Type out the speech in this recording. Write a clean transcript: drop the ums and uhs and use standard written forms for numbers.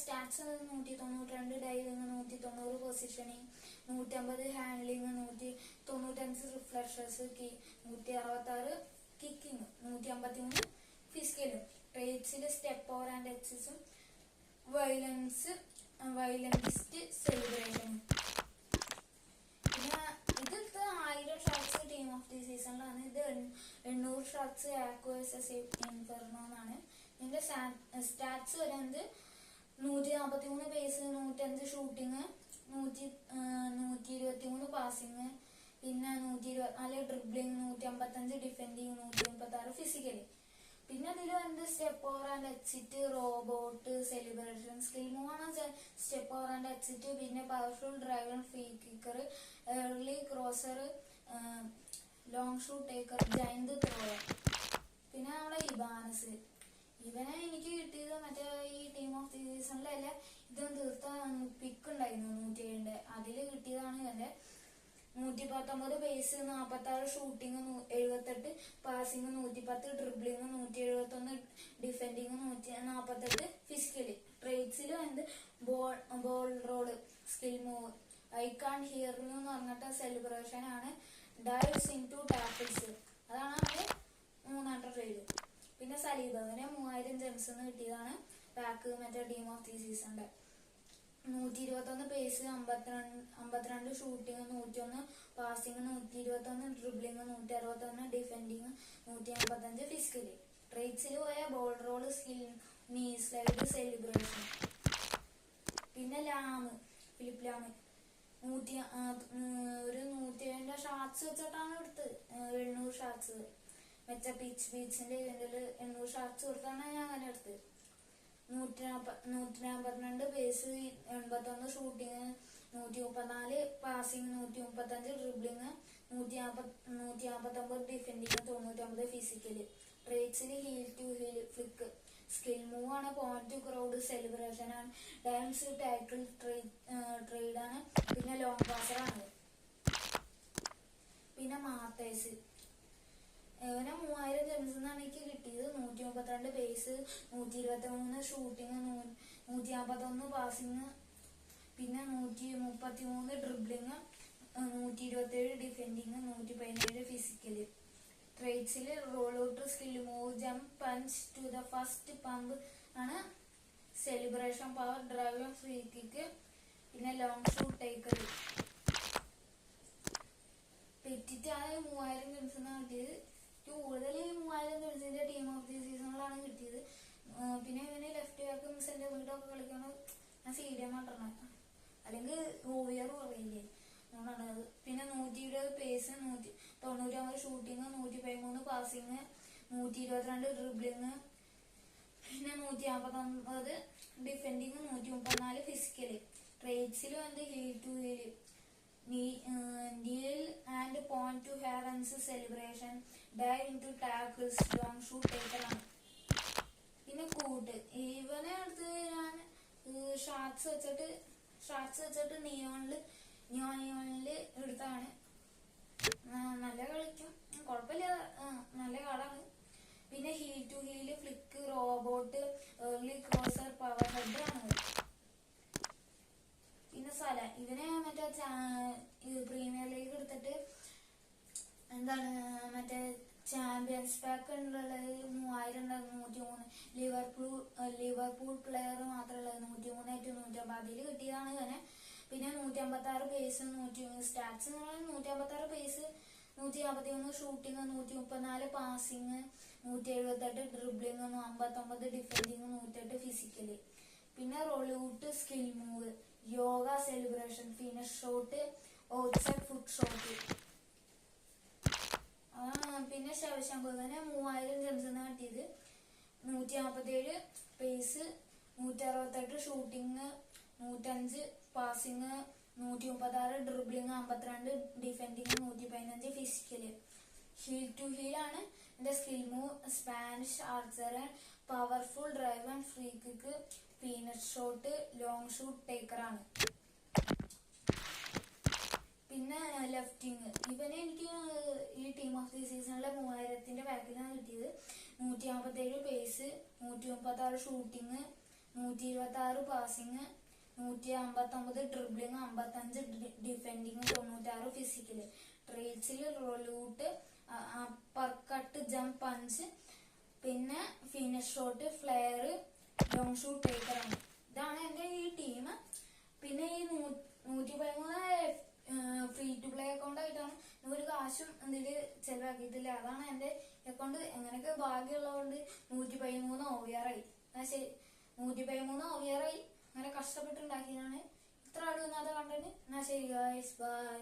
Stats 192, diving 190, positioning 150, handling 195, reflections 166, kicking 153, ഫിസിക്കലും. ട്രേറ്റ്സിൽ step over and എക്സസും വയലൻസിസ്റ്റ് സെലിബ്രേഷനും. പിന്നെ ഇതെടുത്ത് 1000 ഷോട്ട്സ് ടീം ഓഫ് ദി സീസണിലാണ്. ഇത് 800 ഷോട്ട്സ് ആക്വേഴ്സസ് ഇൻഫെർണോ എന്നാണ്. ഇതിന്റെ സ്റ്റാറ്റ്സ് വരുന്നത് 143 പേസ്, 105 ഷൂട്ടിങ്, 123 പാസിങ്, പിന്നെ 124 ഡ്രിബ്ലിങ്, 155 ഡിഫെൻഡിങ്, 136 ഫിസിക്കലി. പിന്നെ ഇതിൽ വരുന്നത് step over and exit, robot, celebration, skill move ആണ് സ്റ്റെപ്പ് ഓവർ ആൻഡ് എക്സിറ്റ്. പിന്നെ powerful driver, free kicker, early crosser, long shoot taker, giant thrower. പിന്നെ നമ്മുടെ ഇവാനസ്, ഇവനെ എനിക്ക് കിട്ടിയത് മറ്റേ ഈ ടീം ഓഫ് ദി സീസണിലല്ല, ഇതും തീർത്ത പിക്ക് ഉണ്ടായിരുന്നു 107. അതിൽ കിട്ടിയതാണ് ഇവന്റെ. 119 pace, 46 shooting, 78 passing, 110 dribbling, 171 defending, 148 physically. ട്രേറ്റ്സിൽ എന്ത് ball roll, skill move, I can hear you എന്ന് പറഞ്ഞിട്ട് സെലിബ്രേഷൻ ആണ്. ഡൈവ്സ് ഇൻ ടു ടാക്കിൾസ്, അതാണ് നമ്മുടെ 300 ട്രേഡ്. പിന്നെ സലീബ, അവനെ 3000 ജെംസ് കിട്ടിയതാണ് പാക്ക് മറ്റേ ടീം ഓഫ് ദി സീസണിന്റെ. 121 pace, 52 shooting, 101 passing, 121 dribbling, 161 defending, 155 physically. ട്രേറ്റ്സിൽ പോയ ball roll, skill, knee slide, celebration. പിന്നെ ഫിലിപ്പ് ലാം ഒരു 107 ഷാർട്സ് വെച്ചിട്ടാണ് എടുത്തത്. 700 ഷാർട്സ് മറ്റേ ബീച്ചിന്റെ ഇവന്റില് 800 ഷാർട്സ് കൊടുത്താണ് ഞാൻ അങ്ങനെ എടുത്തത്. 142 pace, 81 shooting, 134 passing, 135 dribbling, 149 defending, 99 physical. ട്രേറ്റ്സിൽ heel to heel, flick, skill move ആണ്, പോയിന്റ് ടു ക്രൗഡ്, സെലിബ്രേഷൻ ആണ്, ഡാൻസ്, ടാക്കിൾ, ട്രേഡ് ആണ്, പിന്നെ ലോങ് പാസർ ആണ്. പിന്നെ മാത്തേഴ്സ്, ഇവനെ 3000 ജെംസ് എന്നാണ് എനിക്ക് കിട്ടിയത്. 132 പേസ്, 123 ഷൂട്ടിങ്, 151 പാസിങ്, പിന്നെ 133 ഡ്രിബ്ലിങ്, 127 ഡിഫെൻഡിങ്, 117 ഫിസിക്കല്. ട്രേറ്റ്സിൽ roll out, skill move, jump, punch to the fist pump ആണ്, celebration, power drive, free kick, പിന്നെ ലോങ് ഷൂട്ട് ടേക്കർ. പെറ്റിറ്റാണ് 3000 ജെംസ് എന്നാണ് കിട്ടിയത്. കൂടുതൽ 3000 ജെംസിന്റെ ടീം ഓഫ് ദി സീസണിലാണ് കിട്ടിയത്. പിന്നെ ഇവന് ലെഫ്റ്റ് ബാക്കും സെന്റർ വീടൊക്കെ കളിക്കണം. ഞാൻ സീഡിയം മാറ്റണം, അല്ലെങ്കിൽ ഓവിയർ പറയില്ലേ അതുകൊണ്ടാണ്. പിന്നെ 120 പേസ്, 199 ഷൂട്ടിങ്, 113 പാസിങ്, 122 ഡ്രിബ്ലിങ്, പിന്നെ 159 ഡിഫെൻഡിങ്, 134 ഫിസിക്കല്. ട്രേറ്റ്സിൽ വന്ന് heel to heel, kneel and point to heavens, celebration, dive into tackles, long shoot taker ആണ്. പിന്നെ കൂട്ട്, ഇവനെ അടുത്ത് ഞാൻ ഷാർട്സ് വെച്ചിട്ട് നിയോണില് എടുത്താണ്. നല്ല കളിക്കും, കുഴപ്പമില്ല, നല്ല കാർഡാണ്. പിന്നെ heel to heel, flick, robot, early crosser, power head ആണ്. പിന്നെ സല, ഇവനെ മറ്റേ പ്രീമിയർ ലീഗ് എടുത്തിട്ട് എന്താണ് മറ്റേ ചാമ്പ്യൻസ് പാക്ക് ഉള്ളത് 3000 ഉണ്ടായിരുന്നു. 103 ലിവർപൂൾ പ്ലെയർ മാത്രമുള്ളത് 103-150 അതിൽ കിട്ടിയതാണ് ഇവനെ. പിന്നെ 156 pace, stats 156 pace, 151 shooting, 134 passing, 178 dribbling, 59 defending, 108 physical. പിന്നെ roll out, skill move, yoga, celebration, finish shot, outside foot shot. പിന്നെ ശവശംഭുവിനെ 3000 ജെംസ് എന്നാണ് കിട്ടിയത്. 147 pace, 168 shooting, 105 passing, 136 dribbling, 52 defending, 115 physical. Heel to heel ആണ് എന്റെ skill move, Spanish archer, powerful drive and free kick, finish shot, long shoot taker ആണ്. പിന്നെ ലെഫ്റ്റിങ്, ഇവനെ എനിക്ക് ഈ ടീം ഓഫ് ദി സീസണിലെ 3000ന്റെ പാക്കിലാണ് കിട്ടിയത്. 157 pace, 136 shooting, 126 passing, 159 dribbling, 55 defending, 96 physical. ട്രേറ്റ്സിൽ roll out, upper cut, jump, punch, പിന്നെ finish shot, flair, long shoot ടേക്കറാണ്. ഇതാണ് എൻ്റെ ഈ ടീം. പിന്നെ ഈ 113 ഫ്രീ ടു പ്ലേ അക്കൗണ്ട് ആയിട്ടാണ്. ഒരു കാശും ഇതില് ചെലവാക്കിയിട്ടില്ല. അതാണ് എൻ്റെ അക്കൗണ്ട്. എങ്ങനെയൊക്കെ ഭാഗ്യമുള്ളതുകൊണ്ട് 113 ഓവിയറായി. ശരി, 113 ഓവിയറായി. അങ്ങനെ കഷ്ടപ്പെട്ടുണ്ടാക്കിയതാണ്. ഇത്ര ആളും ഇന്നത്തെ കണ്ടന്റ്. എന്നാ ശരി ഗായ്സ്, ബൈ.